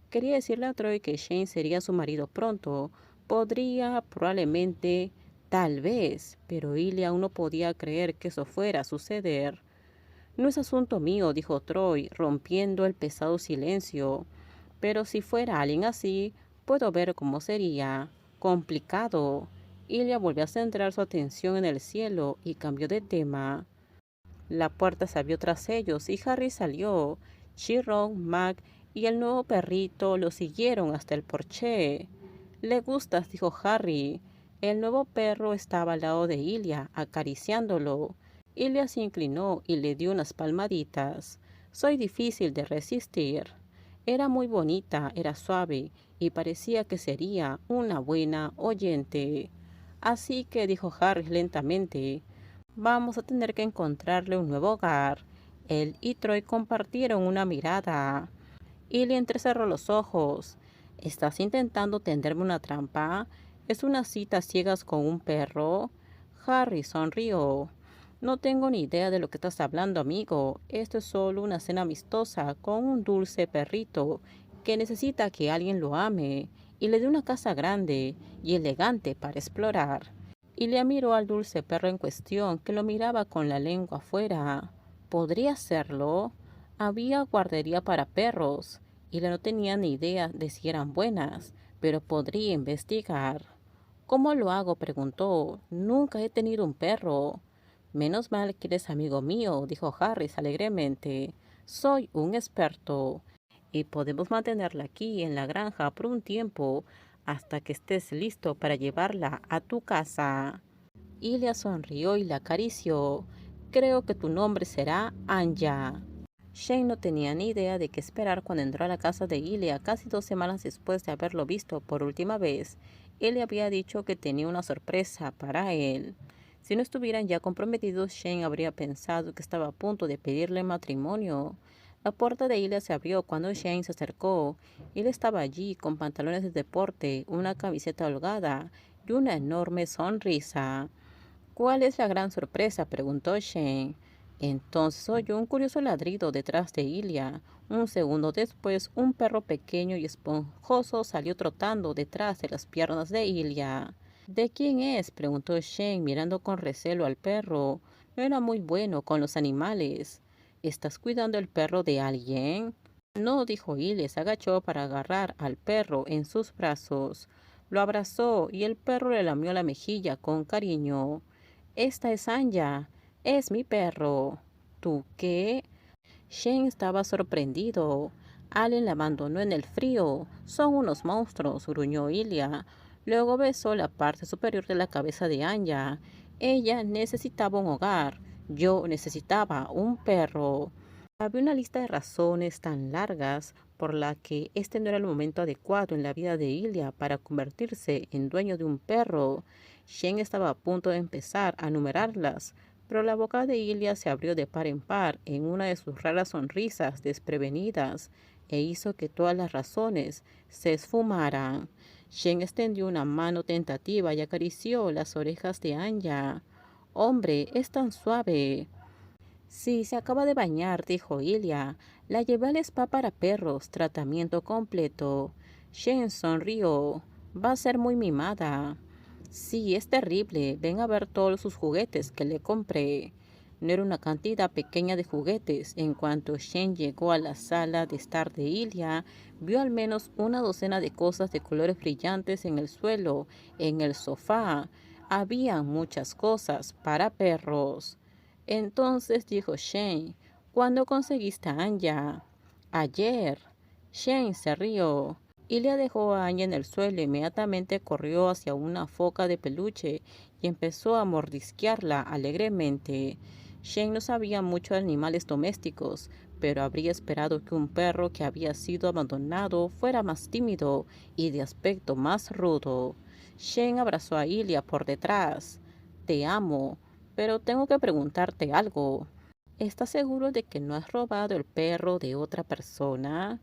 Quería decirle a Troy que Shane sería su marido pronto. Podría, probablemente, tal vez, pero Ilya aún no podía creer que eso fuera a suceder. No es asunto mío, dijo Troy, rompiendo el pesado silencio. Pero si fuera alguien así, puedo ver cómo sería. Complicado. Ilya volvió a centrar su atención en el cielo y cambió de tema. La puerta se abrió tras ellos y Harry salió. Chiron, Mac y el nuevo perrito lo siguieron hasta el porche. Le gustas, dijo Harry. El nuevo perro estaba al lado de Ilia, acariciándolo. Ilia se inclinó y le dio unas palmaditas. Soy difícil de resistir. Era muy bonita, era suave y parecía que sería una buena oyente. Así que, dijo Harry lentamente, vamos a tener que encontrarle un nuevo hogar. Él y Troy compartieron una mirada. Illy entrecerró los ojos. ¿Estás intentando tenderme una trampa? ¿Es una cita a ciegas con un perro? Harry sonrió. No tengo ni idea de lo que estás hablando, amigo. Esto es solo una cena amistosa con un dulce perrito que necesita que alguien lo ame y le dé una casa grande y elegante para explorar. Y le miró al dulce perro en cuestión, que lo miraba con la lengua afuera. ¿Podría serlo? Había guardería para perros, y no tenía ni idea de si eran buenas, pero podría investigar. ¿Cómo lo hago?, preguntó. Nunca he tenido un perro. Menos mal que eres amigo mío, dijo Harris alegremente. Soy un experto, y podemos mantenerla aquí en la granja por un tiempo, hasta que estés listo para llevarla a tu casa. Ilia sonrió y la acarició. Creo que tu nombre será Anja. Shane no tenía ni idea de qué esperar cuando entró a la casa de Ilia casi 2 semanas después de haberlo visto por última vez. Él le había dicho que tenía una sorpresa para él. Si no estuvieran ya comprometidos, Shane habría pensado que estaba a punto de pedirle matrimonio. La puerta de Ilia se abrió cuando Shane se acercó. Él estaba allí con pantalones de deporte, una camiseta holgada y una enorme sonrisa. ¿Cuál es la gran sorpresa?, preguntó Shane. Entonces oyó un curioso ladrido detrás de Ilia. Un segundo después, un perro pequeño y esponjoso salió trotando detrás de las piernas de Ilia. ¿De quién es?, preguntó Shane, mirando con recelo al perro. No era muy bueno con los animales. ¿Estás cuidando el perro de alguien? No, dijo Ilia. Se agachó para agarrar al perro en sus brazos. Lo abrazó y el perro le lamió la mejilla con cariño. Esta es Anja. Es mi perro. ¿Tú qué? Shane estaba sorprendido. Allen la abandonó en el frío. Son unos monstruos, gruñó Ilia. Luego besó la parte superior de la cabeza de Anja. Ella necesitaba un hogar. Yo necesitaba un perro. Había una lista de razones tan largas por la que este no era el momento adecuado en la vida de Ilia para convertirse en dueño de un perro. Shane estaba a punto de empezar a numerarlas, pero la boca de Ilia se abrió de par en par en una de sus raras sonrisas desprevenidas e hizo que todas las razones se esfumaran. Shane extendió una mano tentativa y acarició las orejas de Anja. Hombre, es tan suave. Sí, se acaba de bañar, dijo Ilia. La llevé al spa para perros, tratamiento completo. Shane sonrió. Va a ser muy mimada. Sí, es terrible. Ven a ver todos sus juguetes que le compré. No era una cantidad pequeña de juguetes. En cuanto Shane llegó a la sala de estar de Ilia, vio al menos una docena de cosas de colores brillantes en el suelo, en el sofá. Había muchas cosas para perros. Entonces dijo Shane, ¿cuándo conseguiste a Anja? Ayer. Shane se rió. Ilia dejó a Anya en el suelo e inmediatamente corrió hacia una foca de peluche y empezó a mordisquearla alegremente. Shane no sabía mucho de animales domésticos, pero habría esperado que un perro que había sido abandonado fuera más tímido y de aspecto más rudo. Shane abrazó a Ilia por detrás. Te amo, pero tengo que preguntarte algo. ¿Estás seguro de que no has robado el perro de otra persona?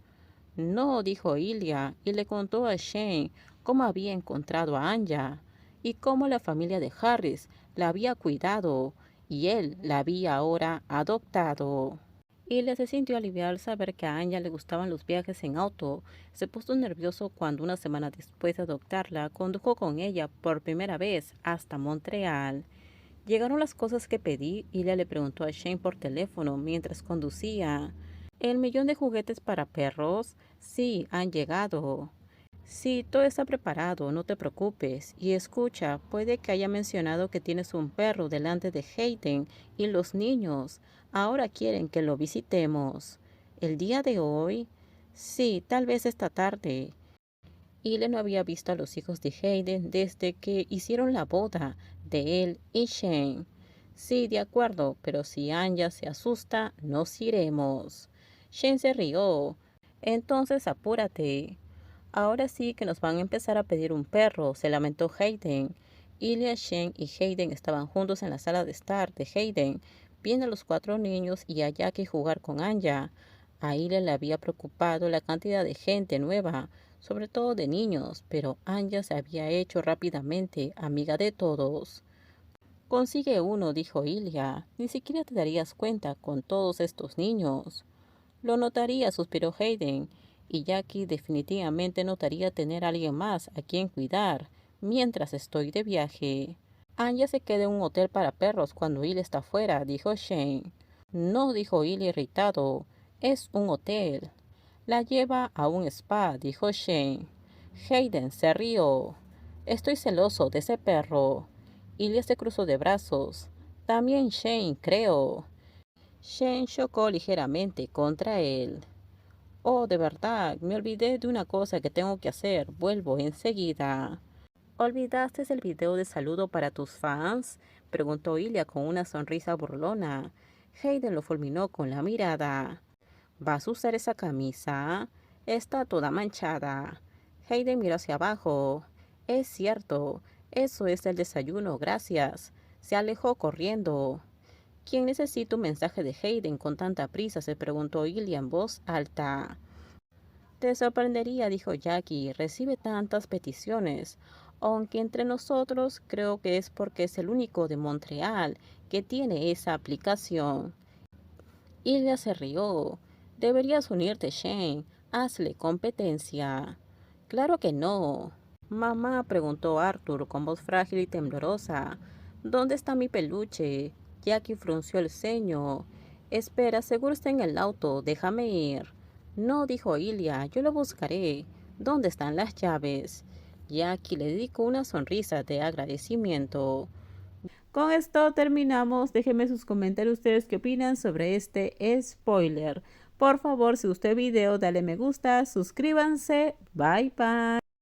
No, dijo Ilia, y le contó a Shane cómo había encontrado a Anja y cómo la familia de Harris la había cuidado y él la había ahora adoptado. Ilya se sintió aliviada al saber que a Anya le gustaban los viajes en auto. Se puso nervioso cuando una semana después de adoptarla, condujo con ella por primera vez hasta Montreal. ¿Llegaron las cosas que pedí? Ilya le preguntó a Shane por teléfono mientras conducía. ¿El millón de juguetes para perros? Sí, han llegado. Sí, todo está preparado, no te preocupes. Y escucha, puede que haya mencionado que tienes un perro delante de Hayden y los niños. Ahora quieren que lo visitemos. ¿El día de hoy? Sí, tal vez esta tarde. Ile no había visto a los hijos de Hayden desde que hicieron la boda de él y Shane. Sí, de acuerdo, pero si Anya se asusta, nos iremos. Shane se rió. Entonces apúrate. Ahora sí que nos van a empezar a pedir un perro, se lamentó Hayden. Ilya, Shane y Hayden estaban juntos en la sala de estar de Hayden, viendo a los 4 niños y a Jackie jugar con Anya. A Ilya le había preocupado la cantidad de gente nueva, sobre todo de niños, pero Anya se había hecho rápidamente amiga de todos. Consigue uno, dijo Ilya. Ni siquiera te darías cuenta con todos estos niños. Lo notaría, suspiró Hayden, y Jackie definitivamente notaría tener a alguien más a quien cuidar mientras estoy de viaje. Anya se queda en un hotel para perros cuando Ilya está fuera, dijo Shane. No, dijo Ilya irritado, es un hotel. La lleva a un spa, dijo Shane. Hayden se rió. Estoy celoso de ese perro. Ilya se cruzó de brazos. También Shane, creo. Shane chocó ligeramente contra él. Oh, de verdad, me olvidé de una cosa que tengo que hacer. Vuelvo enseguida. ¿Olvidaste el video de saludo para tus fans? Preguntó Ilya con una sonrisa burlona. Hayden lo fulminó con la mirada. ¿Vas a usar esa camisa? Está toda manchada. Hayden miró hacia abajo. Es cierto, eso es el desayuno, gracias. Se alejó corriendo. ¿Quién necesita un mensaje de Hayden con tanta prisa? Se preguntó Ilya en voz alta. Te sorprendería, dijo Jackie, recibe tantas peticiones. Aunque entre nosotros creo que es porque es el único de Montreal que tiene esa aplicación. Ilya se rió. Deberías unirte, Shane. Hazle competencia. Claro que no. Mamá, preguntó Arthur con voz frágil y temblorosa. ¿Dónde está mi peluche? Jackie frunció el ceño. Espera, seguro está en el auto. Déjame ir. No, dijo Ilya, yo lo buscaré. ¿Dónde están las llaves? Jackie le dedicó una sonrisa de agradecimiento. Con esto terminamos. Déjenme sus comentarios ustedes qué opinan sobre este spoiler. Por favor, si gustó el video, dale me gusta, suscríbanse. Bye bye.